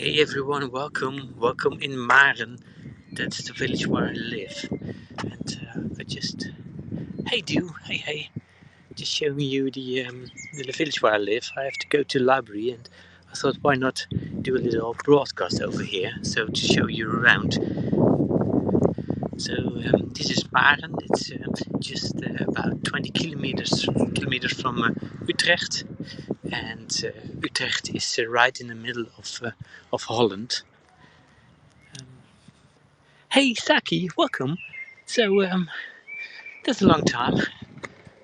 Hey everyone, welcome in Maren. That's the village where I live. And hey, just showing you the village where I live. I have to go to the library, and I thought, why not do a little broadcast over here, so to show you around. So this is Maren. It's just about 20 kilometers from Utrecht, and Utrecht is right in the middle of Holland. Hey Saki, welcome. So that's a long time.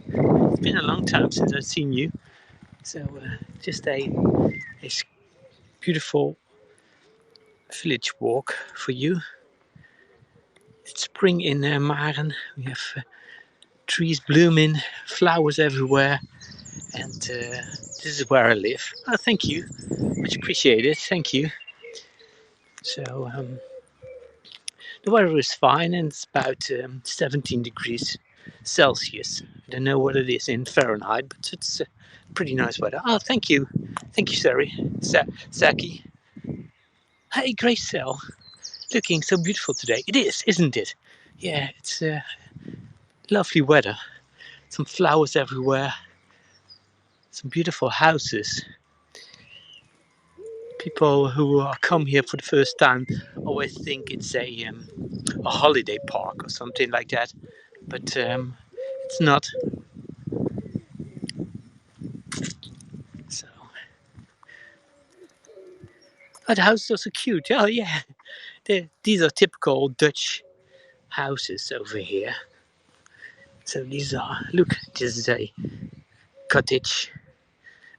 It's been a long time since I've seen you. So just a beautiful village walk for you. It's spring in Maren. We have trees blooming, flowers everywhere, and this is where I live. Oh, thank you, much appreciated. Thank you. So the weather is fine, and it's about 17 degrees Celsius. I don't know what it is in Fahrenheit, but it's pretty nice weather. Oh, thank you, Saki. Hey, Gracel, looking so beautiful today. It is, isn't it? Yeah, it's lovely weather. Some flowers everywhere. Some beautiful houses. People who come here for the first time always think it's a holiday park or something like that, but it's not. So, oh, the houses are so cute. Oh yeah, these are typical Dutch houses over here. So these are, look, this is a cottage,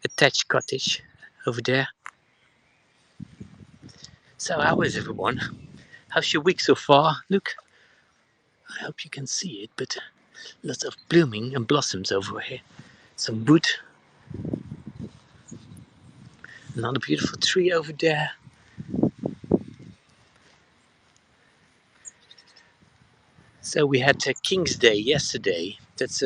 attached cottage over there. So how is everyone? How's your week so far? Look, I hope you can see it, but lots of blooming and blossoms over here. Some wood, another beautiful tree over there. So we had King's Day yesterday. That's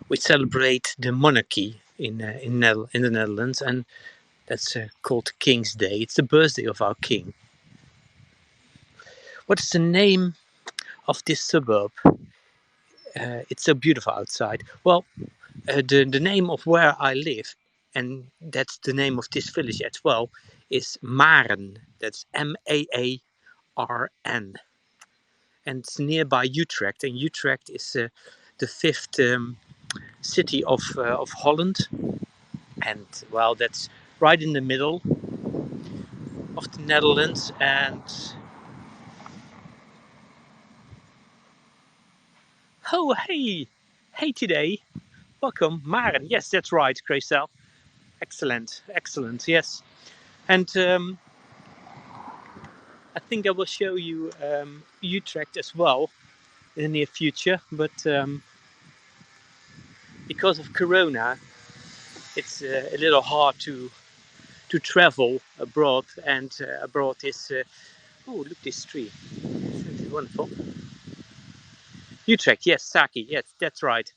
we celebrate the monarchy in the Netherlands, and that's called King's Day. It's the birthday of our king. What is the name of this suburb? It's so beautiful outside. Well, the name of where I live, and that's the name of this village as well, is Maren. That's Maarn, and it's nearby Utrecht. And Utrecht is the fifth city of Holland, and well, that's right in the middle of the Netherlands. And oh, hey today, welcome, Maren. Yes, that's right, Gracel. Excellent. Yes, and I think I will show you Utrecht as well in the near future, but because of Corona, it's a little hard to travel abroad, and abroad is oh, look this tree, isn't it wonderful? Utrecht, yes, Saki, yes, that's right.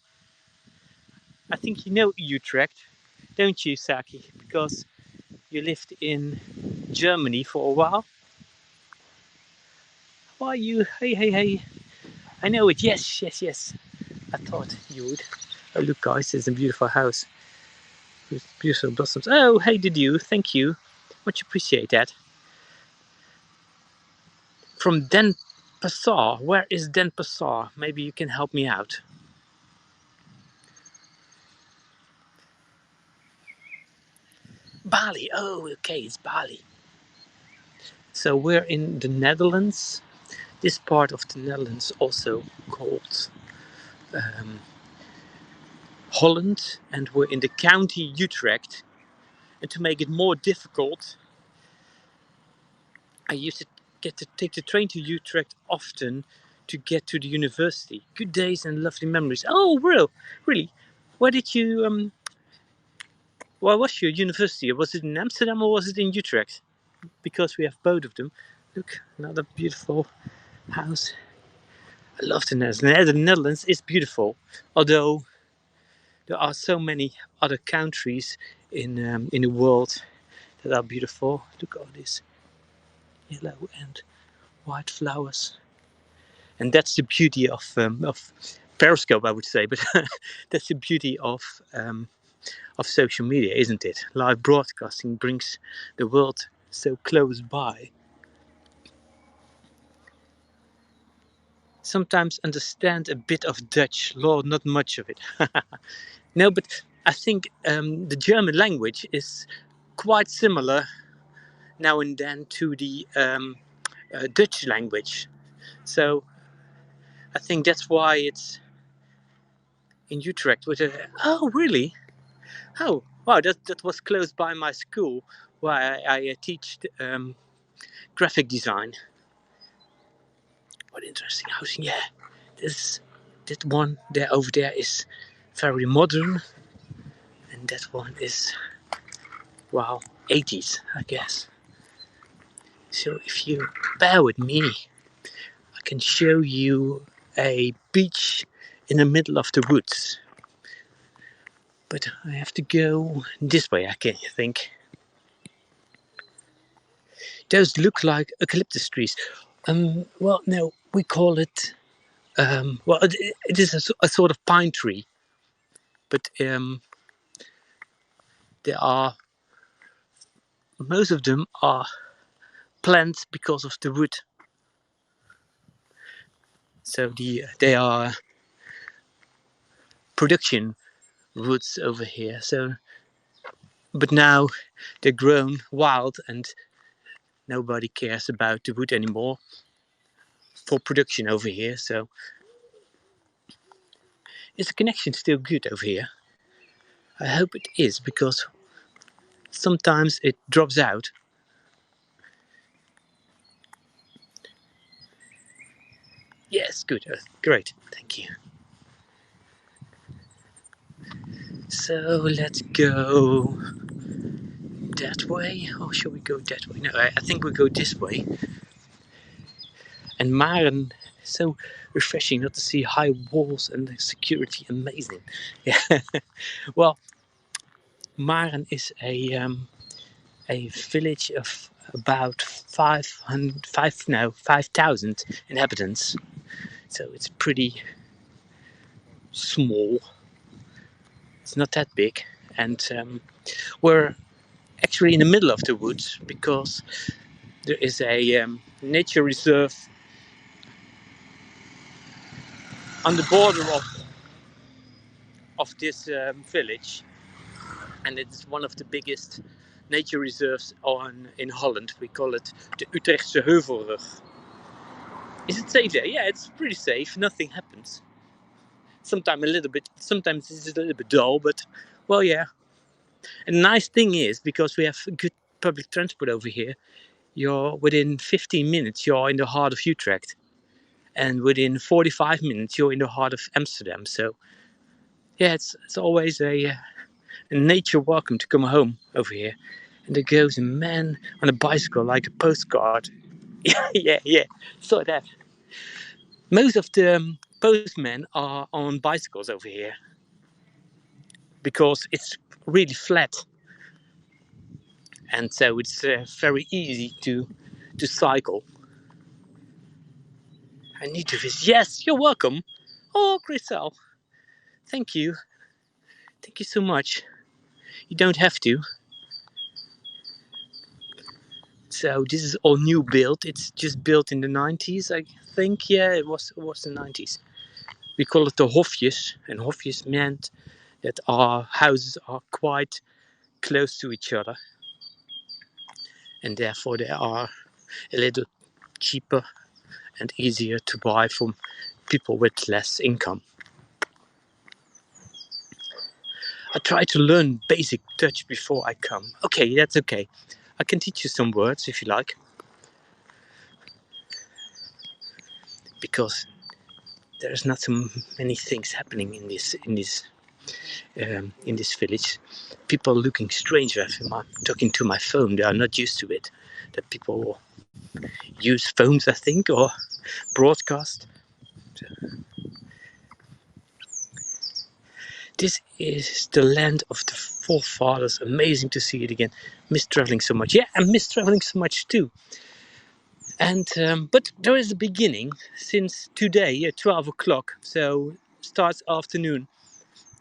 I think you know Utrecht, don't you, Saki? Because you lived in Germany for a while. How are you? Hey. I know it. Yes. I thought you would. Oh, look, guys, there's a beautiful house with beautiful blossoms. Oh, hey, did you? Thank you. Much appreciate that. From Denpasar. Where is Denpasar? Maybe you can help me out. Bali. Oh, okay, it's Bali. So we're in the Netherlands. This part of the Netherlands also called um, Holland, and we're in the county Utrecht. And to make it more difficult, I used to get to take the train to Utrecht often to get to the university. Good days and lovely memories. Oh, really? Where did you where was your university? Was it in Amsterdam or was it in Utrecht? Because we have both of them. Look, another beautiful house. I love the Netherlands. The Netherlands is beautiful, although there are so many other countries in the world that are beautiful. Look at all these yellow and white flowers. And that's the beauty of Periscope, I would say, but that's the beauty of social media, isn't it? Live broadcasting brings the world so close by. Sometimes understand a bit of Dutch, Lord, not much of it. No, but I think the German language is quite similar now and then to the Dutch language. So I think that's why it's in Utrecht. Oh, really? Oh, wow, that was close by my school where I teach graphic design. What interesting housing, yeah. That one there over there is very modern, and that one is, wow, 80s, I guess. So if you bear with me, I can show you a beach in the middle of the woods. But I have to go this way, I think. Those look like eucalyptus trees. Well, no, we call it. Well, it is a sort of pine tree, but there are most of them are planted because of the wood. So they are production woods over here. So, but now they're grown wild and nobody cares about the wood anymore for production over here. So, is the connection still good over here? I hope it is, because sometimes it drops out. Yes, good. Great. Thank you. So let's go that way, or shall we go that way? No, I think we go this way. And Maren, so refreshing not to see high walls and the security. Amazing. Yeah. Well, Maren is a village of about 5,000 inhabitants. So it's pretty small. It's not that big, and we're actually in the middle of the woods because there is a nature reserve on the border of this village, and it's one of the biggest nature reserves in Holland. We call it the Utrechtse Heuvelrug. Is it safe there? Yeah, it's pretty safe. Nothing happens. Sometimes it's a little bit dull, but well, yeah. And the nice thing is, because we have good public transport over here, you're within 15 minutes you're in the heart of Utrecht, and within 45 minutes you're in the heart of Amsterdam. So yeah, it's always a nature welcome to come home over here. And there goes a man on a bicycle like a postcard. Yeah, saw that. Most of the postmen are on bicycles over here because it's really flat, and so it's very easy to cycle. I need to visit. Yes, you're welcome. Oh, Chriselle, thank you so much. You don't have to. So this is all new built. It's just built in the 90s, I think. Yeah, it was the 90s. We call it the hofjes, and hofjes meant that our houses are quite close to each other, and therefore they are a little cheaper and easier to buy from people with less income. I try to learn basic Dutch before I come. Okay, that's okay. I can teach you some words if you like, because there's not so many things happening in this village. People are looking strange if I'm talking to my phone. They are not used to it. That people use phones, I think, or broadcast. This is the land of the forefathers. Amazing to see it again. Miss traveling so much. Yeah, I miss traveling so much too. And but there is a beginning. Since today at 12 o'clock, so starts afternoon.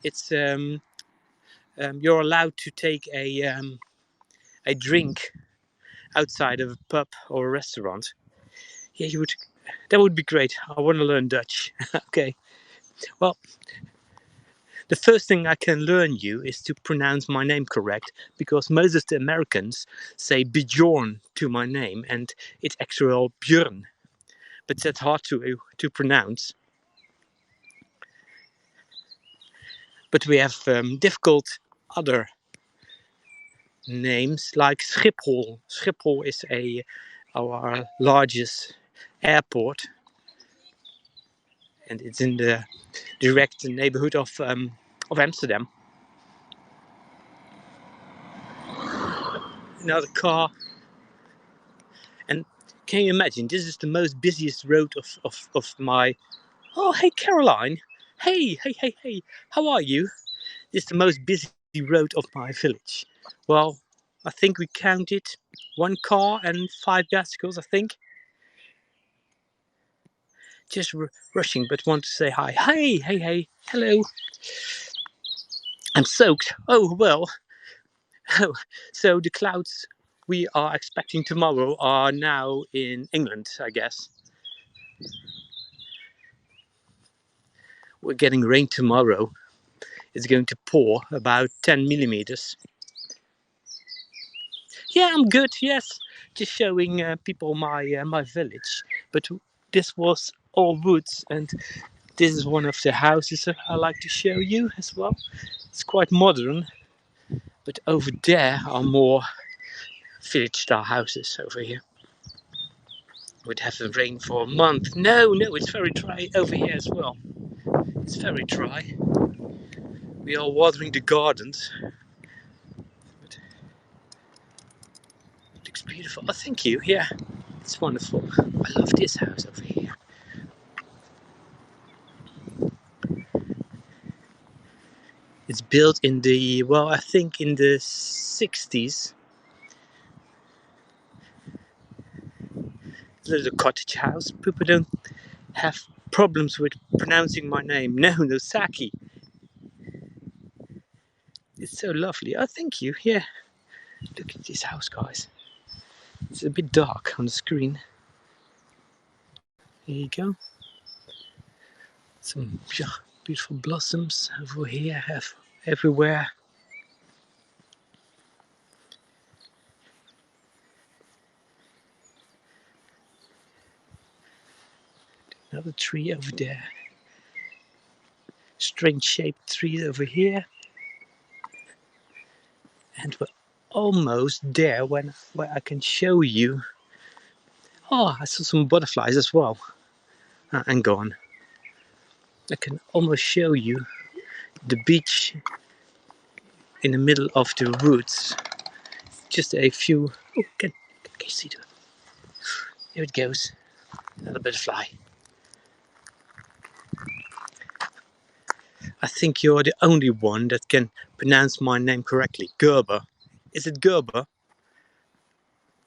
It's you're allowed to take a drink outside of a pub or a restaurant. Yeah, you would. That would be great. I want to learn Dutch. Okay. Well, the first thing I can learn you is to pronounce my name correct, because most of the Americans say Bjorn to my name, and it's actually Björn, but that's hard to pronounce. But we have difficult other names like Schiphol. Schiphol is our largest airport, and it's in the direct neighborhood of Amsterdam. Another car, and can you imagine? This is the most busiest road of my. Oh, hey Caroline. Hey. How are you? This is the most busy road of my village. Well, I think we counted one car and 5 bicycles. I think. Just rushing, but want to say hi. Hey, hello. I'm soaked. Oh well. Oh, so the clouds we are expecting tomorrow are now in England, I guess. We're getting rain tomorrow. It's going to pour about 10 millimeters. Yeah, I'm good. Yes, just showing people my village. But this was all woods, and this is one of the houses I like to show you as well. It's quite modern, but over there are more village-style houses over here. Would have rain for a month. No, it's very dry over here as well. It's very dry. We are watering the gardens. But it looks beautiful. Oh, thank you. Yeah, it's wonderful. I love this house over here. It's built in the, well, I think in the 60s. It's a little cottage house. People don't have problems with pronouncing my name. No, Saki. It's so lovely. Oh, thank you. Yeah. Look at this house, guys. It's a bit dark on the screen. There you go. Some beautiful blossoms over here, everywhere. Another tree over there. Strange shaped tree over here. And we're almost there where I can show you. Oh, I saw some butterflies as well. And gone. I can almost show you the beach in the middle of the woods. Just a few. Oh, can you see that? Here it goes. Another butterfly. I think you're the only one that can pronounce my name correctly. Gerber. Is it Gerber?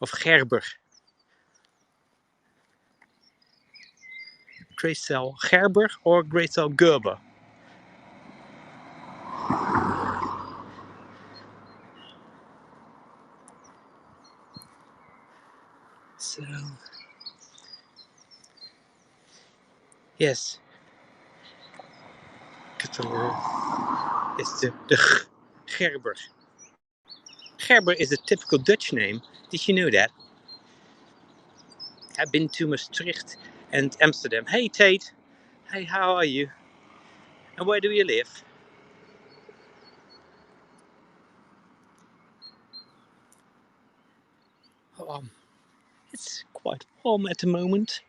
Of Gerber? Gracel Gerber or Gracel Gerber? So, yes. It's the Gerber. Gerber is a typical Dutch name. Did you know that? I've been to Maastricht and Amsterdam. Hey Tate. Hey, how are you? And where do you live? It's quite warm at the moment.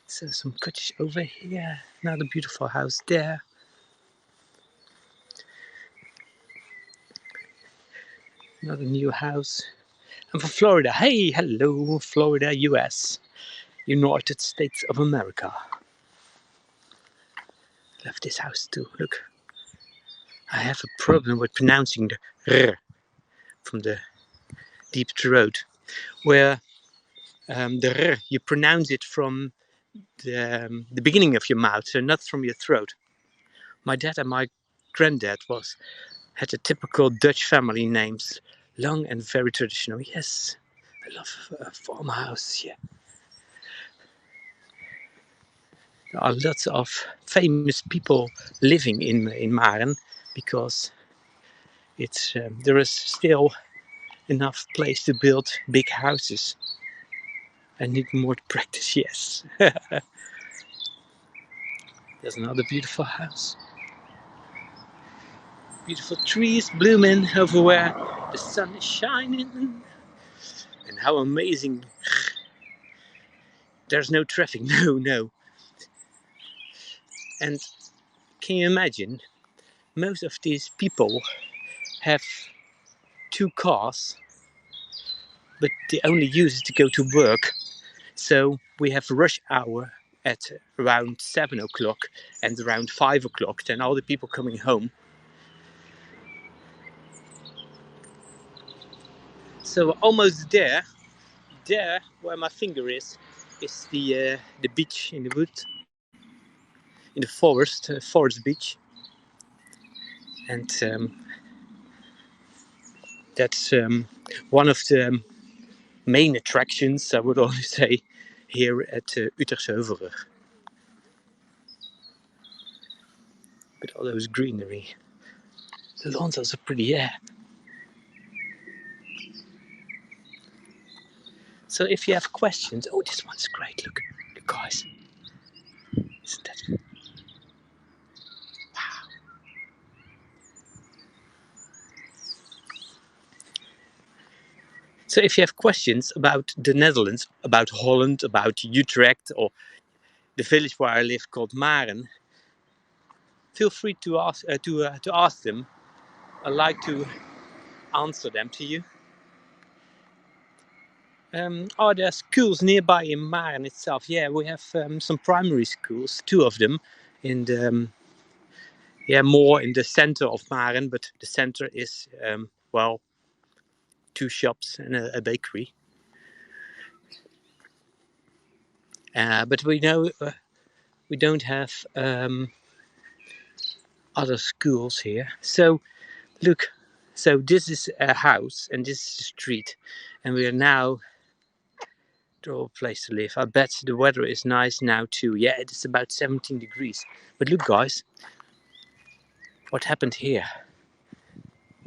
So some cottage over here. Another beautiful house there. Another new house. I'm from Florida. Hey, hello, Florida, US. United States of America. Love this house too. Look, I have a problem with pronouncing the R from the deep throat, where the R, you pronounce it from the beginning of your mouth, so not from your throat. My dad and my granddad had a typical Dutch family names, long and very traditional. Yes, I love a farmhouse. Yeah, there are lots of famous people living in Maren because it's there is still enough place to build big houses. I need more practice. Yes, there's another beautiful house. Beautiful trees blooming over where the sun is shining. And how amazing. There's no traffic. No. And can you imagine? Most of these people have 2 cars, but they only use it to go to work. So we have rush hour at around 7 o'clock and around 5 o'clock. Then all the people coming home. So almost there where my finger is the beach in the wood, in the forest beach, and that's one of the main attractions, I would only say, here at Utrechtse Heuvelrug. With all those greenery. The lawns are so pretty, yeah. So if you have questions, oh, this one's great, look, the guys. Isn't that? Wow. So if you have questions about the Netherlands, about Holland, about Utrecht, or the village where I live called Maren, feel free to ask them. I like to answer them to you. Are there schools nearby in Maren itself? Yeah, we have some primary schools, 2 of them, in the more in the center of Maren, but the center is 2 shops and a bakery. But we know we don't have other schools here. So look, so this is a house and this is a street, and we are now a place to live. I bet the weather is nice now too. Yeah, it is about 17 degrees. But look, guys, what happened here?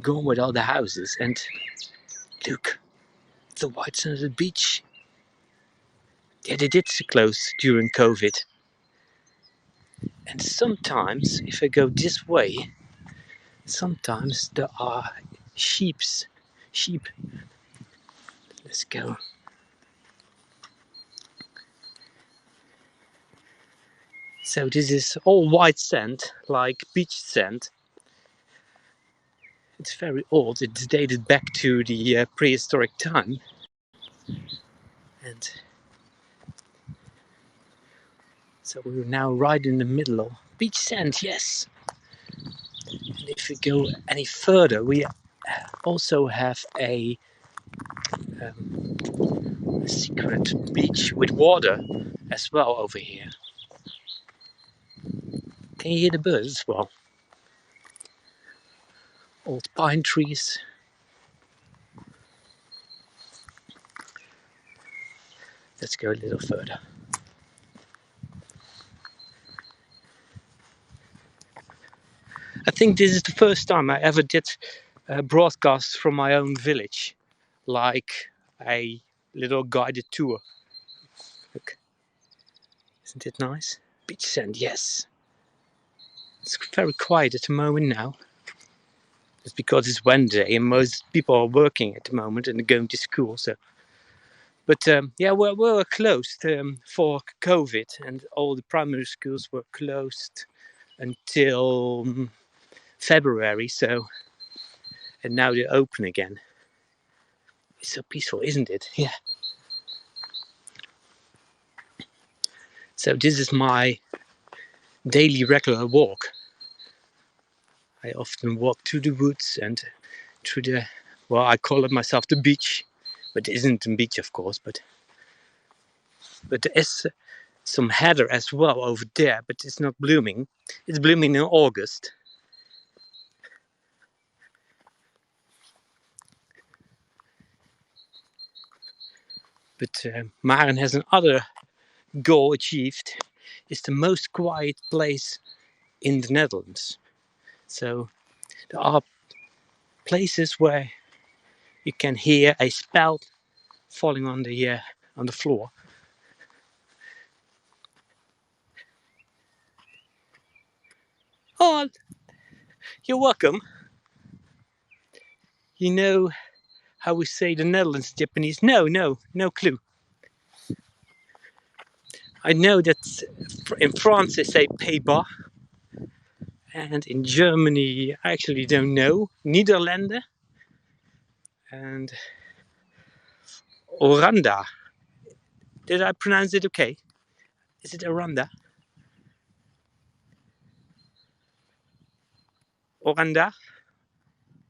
Gone with all the houses, and look, the white sand of the beach. Yeah, they did close during COVID. And sometimes, if I go this way, sometimes there are sheep. Let's go. So this is all white sand, like beach sand. It's very old. It's dated back to the prehistoric time. And so we're now right in the middle of beach sand, yes. And if we go any further, we also have a secret beach with water as well over here. Can you hear the birds as well? Old pine trees. Let's go a little further. I think this is the first time I ever did broadcasts from my own village, like a little guided tour. Look, isn't it nice? Beach sand, yes. It's very quiet at the moment now. It's because it's Wednesday and most people are working at the moment and going to school. So, but we're closed for COVID, and all the primary schools were closed until February. So, and now they're open again. It's so peaceful, isn't it? Yeah. So this is my daily regular walk. I often walk through the woods and through the, well, I call it myself the beach, but it isn't a beach, of course, but there is some heather as well over there, but it's not blooming. It's blooming in August. But Maren has another goal achieved. It's the most quiet place in the Netherlands. So there are places where you can hear a spell falling on the floor. Oh, you're welcome. You know how we say the Netherlands in Japanese? No clue. I know that in France they say Pays-Bas, and in Germany I actually don't know. Nederlanden and Oranda. Did I pronounce it okay? Is it Oranda? Oranda?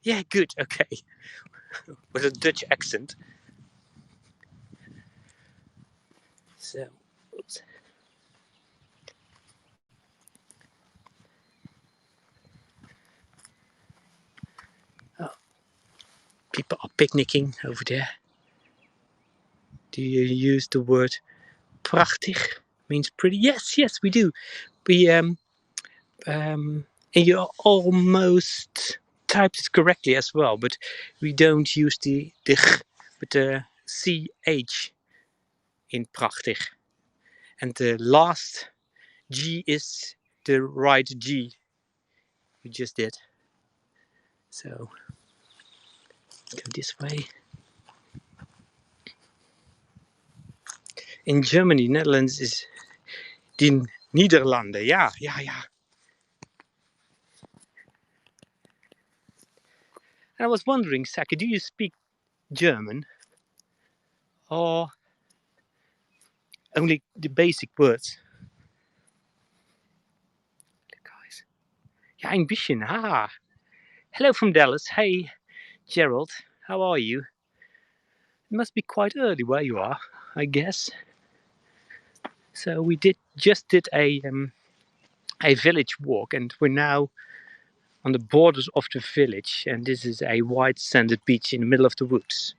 Yeah, good, okay. With a Dutch accent. So, oops. Oh, people are picnicking over there. Do you use the word prachtig? Means pretty? Yes, we do. We and you almost typed it correctly as well, but we don't use the g, but the ch in prachtig. And the last G is the right G we just did. So go this way. In Germany, Netherlands is die Niederlanden. Yeah. And I was wondering, Saki, do you speak German or only the basic words? Guys. Ja, ein bisschen. Ah. Hello from Dallas. Hey, Gerald. How are you? It must be quite early where you are, I guess. So we just did a village walk, and we're now on the borders of the village, and this is a white sanded beach in the middle of the woods.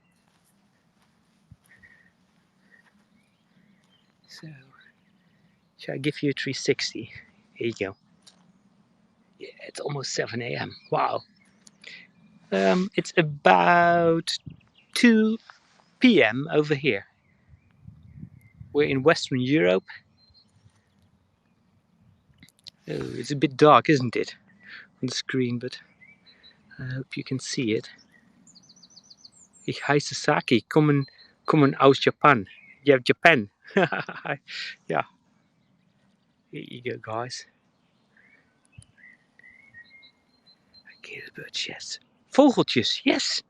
So, shall I give you a 360? Here you go. Yeah, it's almost 7 a.m. Wow. It's about 2 p.m. over here. We're in Western Europe. Oh, it's a bit dark, isn't it, on the screen, but I hope you can see it. Ich heiße Saki, kommen aus Japan. Yeah, Japan. Yeah. Here you go, guys. Birds, yes. Vogeltjes, yes.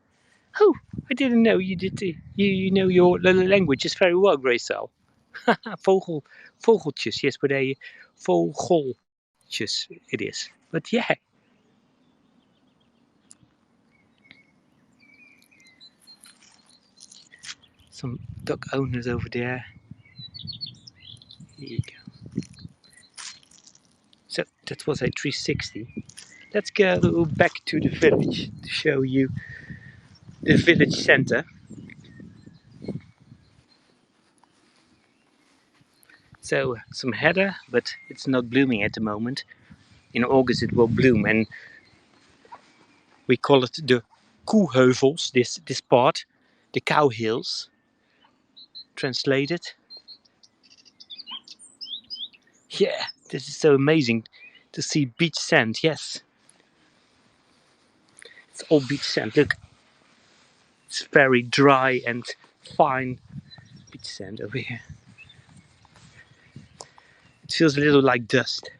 Oh, I didn't know you did. You know your languages very well, Gracel. Vogeltjes, yes, but a vogeltjes it is. But yeah. Some dog owners over there. Here you go. So that was a 360. Let's go back to the village to show you the village center. So some heather, but it's not blooming at the moment. In August it will bloom, and we call it the Koeheuvels, this part, the cow hills, translated. Yeah, this is so amazing to see beach sand, yes. It's all beach sand, look. It's very dry and fine beach sand over here. It feels a little like dust.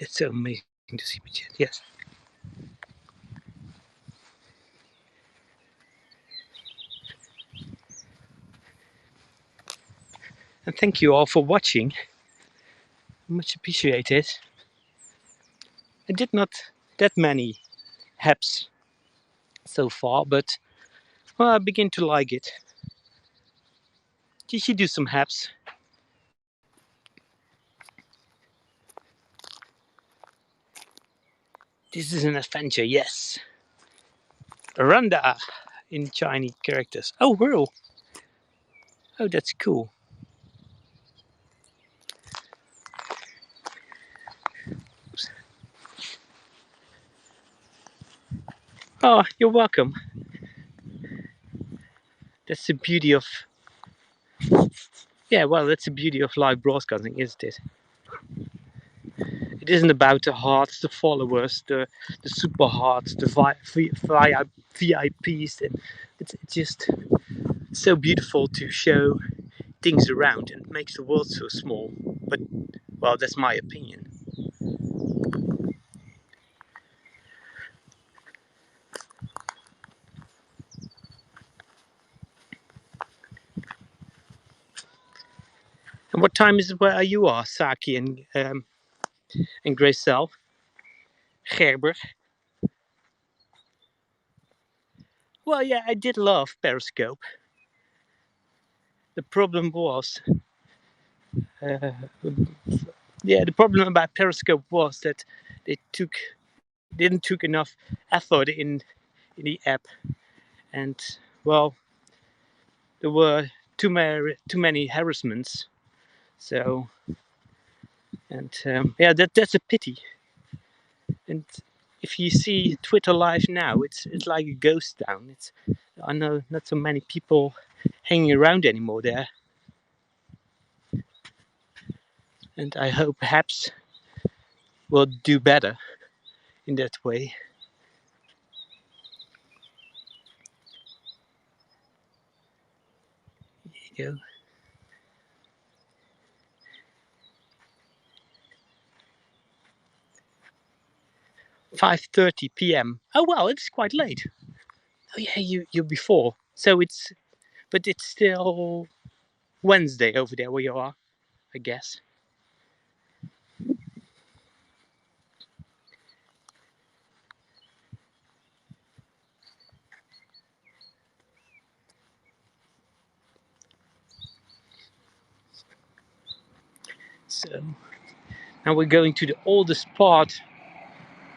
That's so amazing to see beach sand, yes. And thank you all for watching. much appreciated. I did not that many haps so far, but well, I begin to like it. Did you do some haps? This is an adventure, yes. Randa in Chinese characters. Oh, whirl. Oh, that's cool. Oh, you're welcome. That's the beauty of... Yeah, well, that's the beauty of live broadcasting, isn't it? It isn't about the hearts, the followers, the super hearts, the VIPs. And it's just so beautiful to show things around, and it makes the world so small. But, well, that's my opinion. And what time is it where you are, Saki and Gracel? Gerber? Well, yeah, I did love Periscope. The problem was... yeah, the problem about Periscope was that they didn't took enough effort in the app, and well, there were too many harassments. So, and yeah, that's a pity. And if you see Twitter Live now, it's like a ghost town. I know not so many people hanging around anymore there, and I hope perhaps we'll do better in that way. You know, 5:30 p.m. Oh well, it's quite late. Oh yeah, you're before. So but it's still Wednesday over there where you are, I guess. So now we're going to the oldest part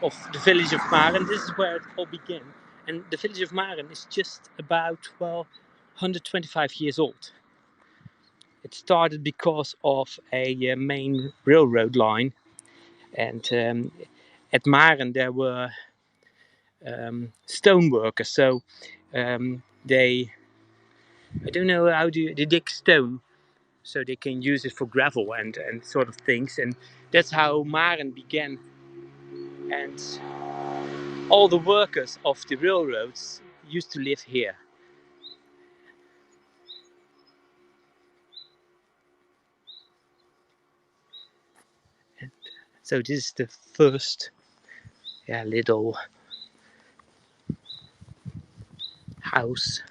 of the village of Maren. This is where it all began. And the village of Maren is just about, well, 125 years old. It started because of a main railroad line. And at Maren there were stone workers. So they, I don't know how they dig stone so they can use it for gravel and sort of things. And that's how Maren began. And all the workers of the railroads used to live here. And so this is the first little house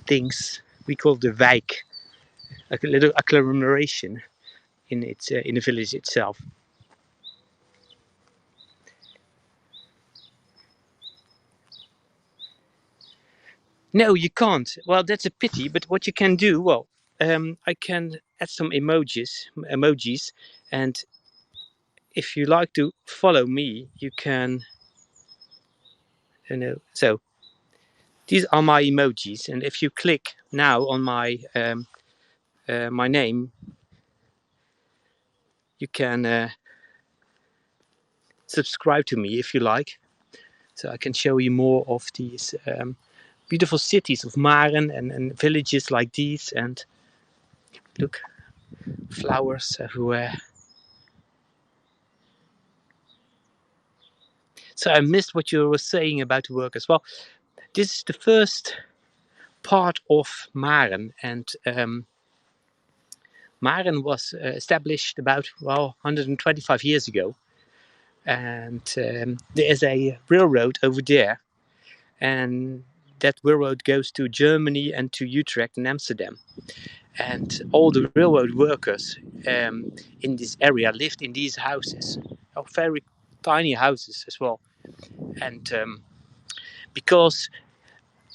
things we call the wijk, a little agglomeration in the village itself. No, you can't. Well, that's a pity. But what you can do, well, I can add some emojis, and if you like to follow me, you can. So these are my emojis, and if you click now on my name, you can subscribe to me if you like. So I can show you more of these beautiful cities of Maren and villages like these. And look, flowers everywhere. So I missed what you were saying about the work as well. This is the first part of Maren, and Maren was established about 125 years ago, and there is a railroad over there, and that railroad goes to Germany and to Utrecht and Amsterdam. and all the railroad workers in this area lived in these houses, very tiny houses as well. And because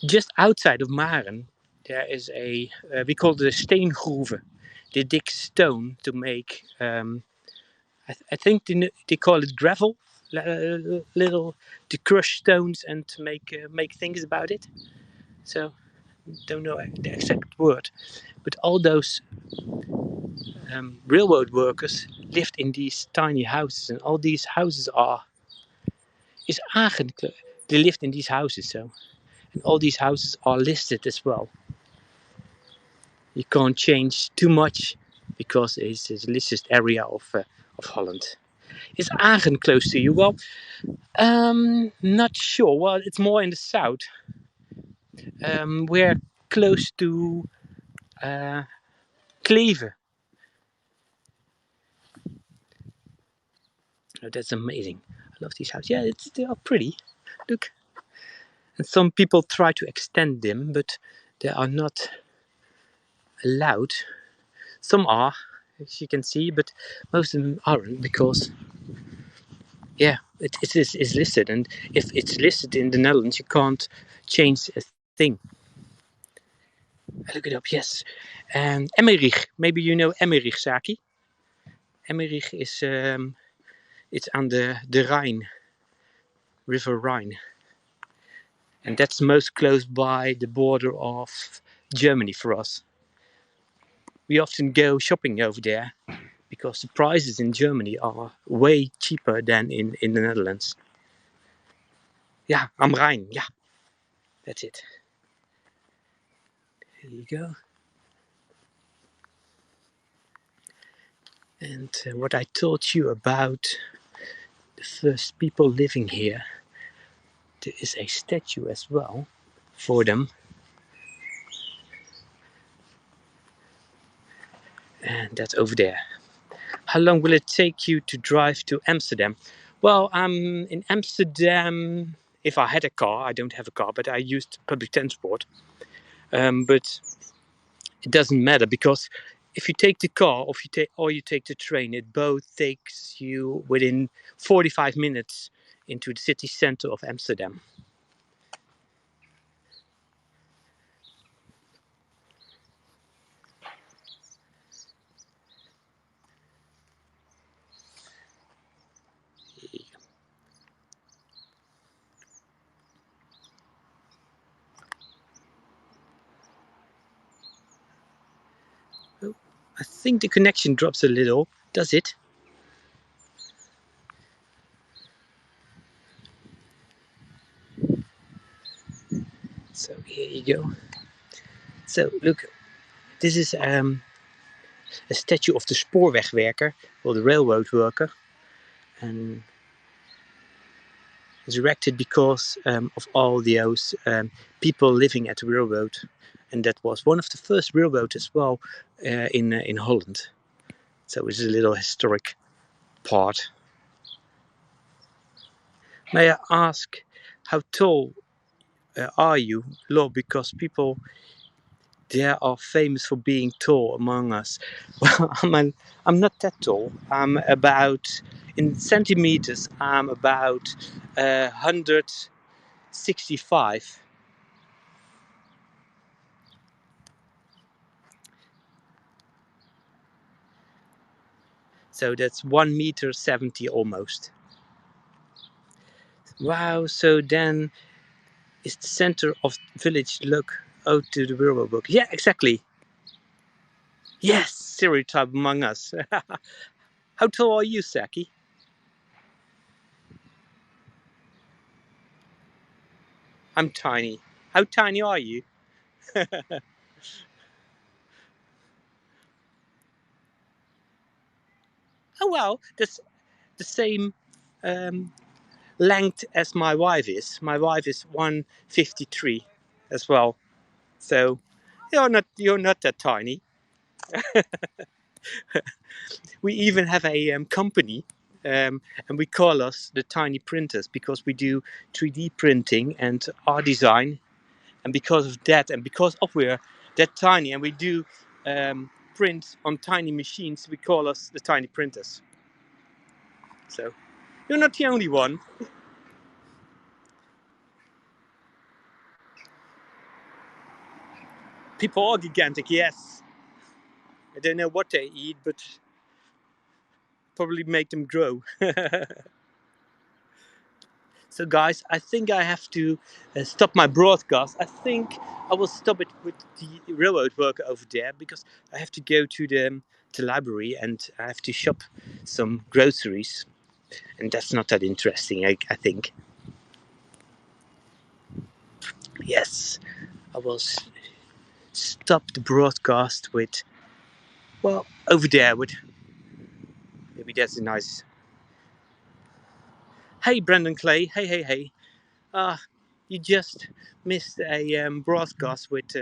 just outside of Maren, there is we call it a steengroeve. They dig stone to make, I think they call it gravel, little to crush stones and to make things about it. So don't know the exact word, but all those railroad workers lived in these tiny houses, and all these houses is eigenlijk, they lived in these houses. So, and all these houses are listed as well. You can't change too much because it's a listed area of Holland. Is Aachen close to you? Well, not sure. Well, it's more in the south. We're close to Kleve. Oh, that's amazing. I love these houses. Yeah, they are pretty. Look. And some people try to extend them, but they are not allowed. Some are, as you can see, but most of them aren't because, yeah, it is listed. And if it's listed in the Netherlands, you can't change a thing. I look it up, yes. Emmerich, maybe you know Emmerich, Saki. Emmerich is, it's on the Rhine, River Rhine. And that's most close by the border of Germany for us. We often go shopping over there because the prices in Germany are way cheaper than in the Netherlands. Yeah, am Rhein, yeah, that's it. Here you go. And what I told you about the first people living here, there is a statue as well for them. And that's over there. How long will it take you to drive to Amsterdam? Well, in Amsterdam, if I had a car, I don't have a car, but I used public transport. But it doesn't matter because if you take the car or you take the train, it both takes you within 45 minutes into the city center of Amsterdam. Oh, I think the connection drops a little. Does it? So here you go. So look, this is a statue of the spoorwegwerker, or the railroad worker, and it's erected because of all those people living at the railroad, and that was one of the first railroads as well in Holland. So it's a little historic part. May I ask, how tall are you, Lo? Because people there are famous for being tall among us. Well, I'm not that tall. I'm about, in centimeters, I'm about 165. So that's 1 meter 70 almost. Wow, so then is the center of the village look out to the railroad book? Yeah, exactly. Yes, stereotype among us. How tall are you, Saki? I'm tiny. How tiny are you? Oh well, that's the same um, length as my wife is. My wife is 153 as well. So you're not that tiny. We even have a company, and we call us the Tiny Printers because we do 3D printing and art design. And because of that, and because of we're that tiny, and we do print on tiny machines. We call us the tiny printers. So you're not the only one. People are gigantic, yes. I don't know what they eat, but probably make them grow. So guys, I think I have to stop my broadcast. I think I will stop it with the railroad worker over there because I have to go to the library and I have to shop some groceries. And that's not that interesting, I think. Yes, I will stop the broadcast with, well, over there with, maybe that's a nice, hey Brendan Clay, hey. Ah, you just missed a broadcast with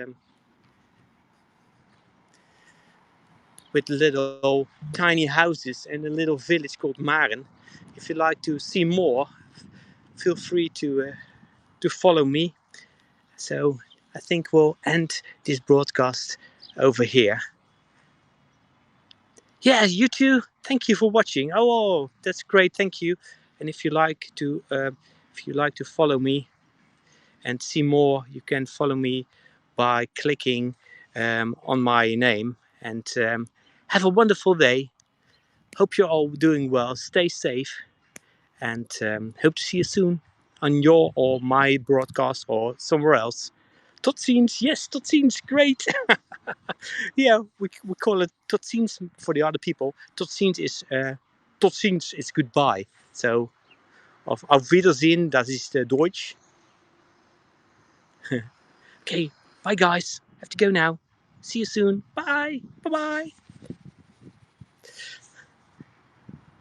little tiny houses in a little village called Maren. If you'd like to see more, feel free to follow me. So I think we'll end this broadcast over here. Yeah, you too. Thank you for watching. Oh, that's great. Thank you. And if you like to follow me and see more, you can follow me by clicking on my name. And have a wonderful day. Hope you're all doing well. Stay safe, and hope to see you soon on your or my broadcast or somewhere else. Tot ziens. Yes, tot ziens. Great. Yeah, we call it tot ziens for the other people. Tot ziens is goodbye. So auf Wiedersehen, das ist Deutsch. Okay, bye guys. Have to go now. See you soon. Bye. Bye bye.